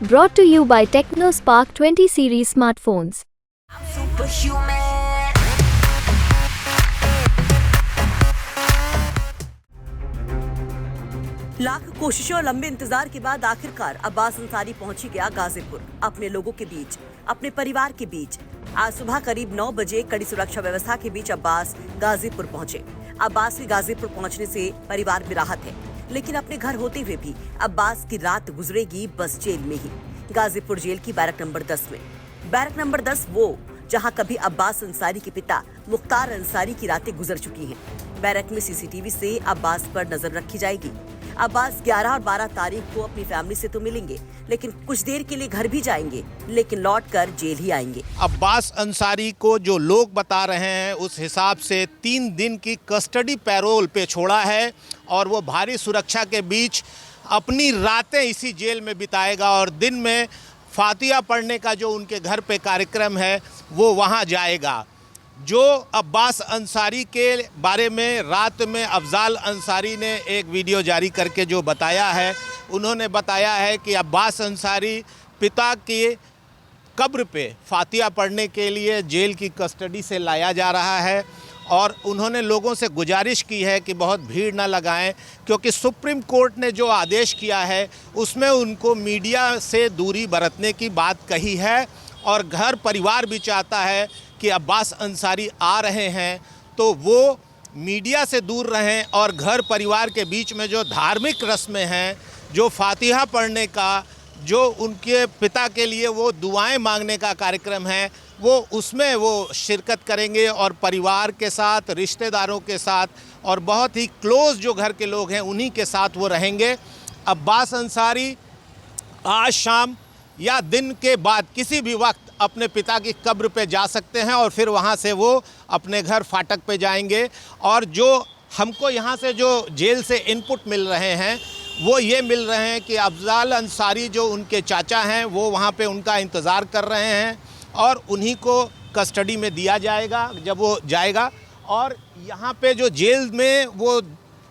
Brought to you by TechnoSpark 20 series smartphones. Lakh कोशिशों और लंबे इंतजार के बाद आखिरकार अब्बास अंसारी पहुंच ही गया गाजीपुर, अपने लोगों के बीच, अपने परिवार के बीच। आज सुबह करीब 9 बजे कड़ी सुरक्षा व्यवस्था के बीच अब्बास गाजीपुर पहुंचे। अब्बास के गाजीपुर पहुंचने से परिवार में राहत है, लेकिन अपने घर होते हुए भी अब्बास की रात गुजरेगी बस जेल में ही। गाजीपुर जेल की बैरक नंबर 10 में। बैरक नंबर 10 वो जहां कभी अब्बास अंसारी के पिता मुख्तार अंसारी की रातें गुजर चुकी हैं। बैरक में सीसीटीवी से अब्बास पर नजर रखी जाएगी। अब्बास 11 और 12 तारीख को अपनी फैमिली से तो मिलेंगे, लेकिन कुछ देर के लिए घर भी जाएंगे, लेकिन लौटकर जेल ही आएंगे। अब्बास अंसारी को जो लोग बता रहे हैं उस हिसाब से 3 दिन की कस्टडी पैरोल पे छोड़ा है और वो भारी सुरक्षा के बीच अपनी रातें इसी जेल में बिताएगा और दिन में फातिहा पढ़ने का जो उनके घर पे कार्यक्रम है वो वहाँ जाएगा। जो अब्बास अंसारी के बारे में रात में अफजाल अंसारी ने एक वीडियो जारी करके जो बताया है, उन्होंने बताया है कि अब्बास अंसारी पिता की कब्र पे फातिहा पढ़ने के लिए जेल की कस्टडी से लाया जा रहा है और उन्होंने लोगों से गुजारिश की है कि बहुत भीड़ ना लगाएं, क्योंकि सुप्रीम कोर्ट ने जो आदेश किया है उसमें उनको मीडिया से दूरी बरतने की बात कही है और घर परिवार भी चाहता है कि अब्बास अंसारी आ रहे हैं तो वो मीडिया से दूर रहें और घर परिवार के बीच में जो धार्मिक रस्में हैं, जो फातिहा पढ़ने का, जो उनके पिता के लिए वो दुआएं मांगने का कार्यक्रम है, वो उसमें वो शिरकत करेंगे और परिवार के साथ, रिश्तेदारों के साथ और बहुत ही क्लोज़ जो घर के लोग हैं उन्हीं के साथ वो रहेंगे। अब्बास अंसारी आज शाम या दिन के बाद किसी भी वक्त अपने पिता की कब्र पे जा सकते हैं और फिर वहाँ से वो अपने घर फाटक पे जाएंगे। और जो हमको यहाँ से जो जेल से इनपुट मिल रहे हैं वो ये मिल रहे हैं कि अफजाल अंसारी जो उनके चाचा हैं वो वहाँ पे उनका इंतज़ार कर रहे हैं और उन्हीं को कस्टडी में दिया जाएगा जब वो जाएगा। और यहाँ पे जो जेल में वो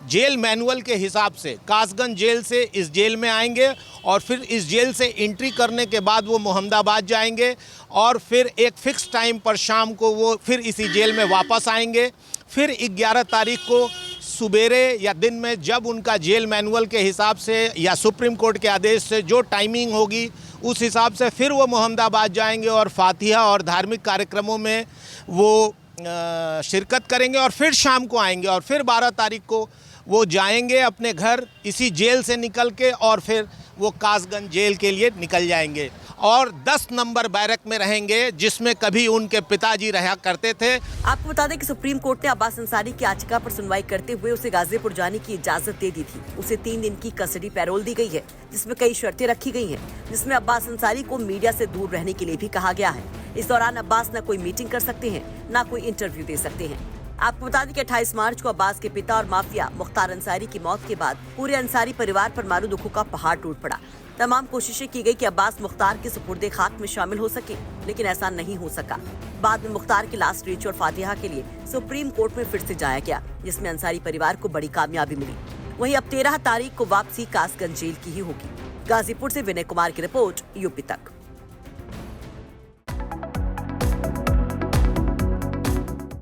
जेल मैनुअल के हिसाब से कासगंज जेल से इस जेल में आएंगे और फिर इस जेल से एंट्री करने के बाद वो मोहम्मदाबाद जाएंगे और फिर एक फ़िक्स टाइम पर शाम को वो फिर इसी जेल में वापस आएंगे। फिर 11 तारीख को सुबेरे या दिन में जब उनका जेल मैनुअल के हिसाब से या सुप्रीम कोर्ट के आदेश से जो टाइमिंग होगी उस हिसाब से फिर वो मोहम्मदाबाद जाएंगे और फातिहा और धार्मिक कार्यक्रमों में वो शिरकत करेंगे और फिर शाम को आएंगे और फिर 12 तारीख को वो जाएंगे अपने घर इसी जेल से निकल के और फिर वो कासगंज जेल के लिए निकल जाएंगे और 10 नंबर बैरक में रहेंगे जिसमें कभी उनके पिताजी रहा करते थे। आपको बता दें कि सुप्रीम कोर्ट ने अब्बास अंसारी की याचिका पर सुनवाई करते हुए उसे गाजीपुर जाने की इजाजत दे दी थी। उसे 3 दिन की कस्टडी पैरोल दी गई है, जिसमें कई शर्तें रखी गई हैं, जिसमें अब्बास अंसारी को मीडिया से दूर रहने के लिए भी कहा गया है। इस दौरान अब्बास न कोई मीटिंग कर सकते हैं, न कोई इंटरव्यू दे सकते हैं। आपको बता दें कि 28 मार्च को अब्बास के पिता और माफिया मुख्तार अंसारी की मौत के बाद पूरे अंसारी परिवार पर मारू दुखों का पहाड़ टूट पड़ा। तमाम कोशिशें की गई कि अब्बास मुख्तार के सुपुर्दे खाक में शामिल हो सके, लेकिन ऐसा नहीं हो सका। बाद में मुख्तार के लास्ट रिच और फातिहा के लिए सुप्रीम कोर्ट में फिर से जाया गया, जिसमें अंसारी परिवार को बड़ी कामयाबी मिली। वहीं अब 13 तारीख को वापसी कासगंज जेल की ही होगी। गाजीपुर से विनय कुमार की रिपोर्ट, यूपी तक।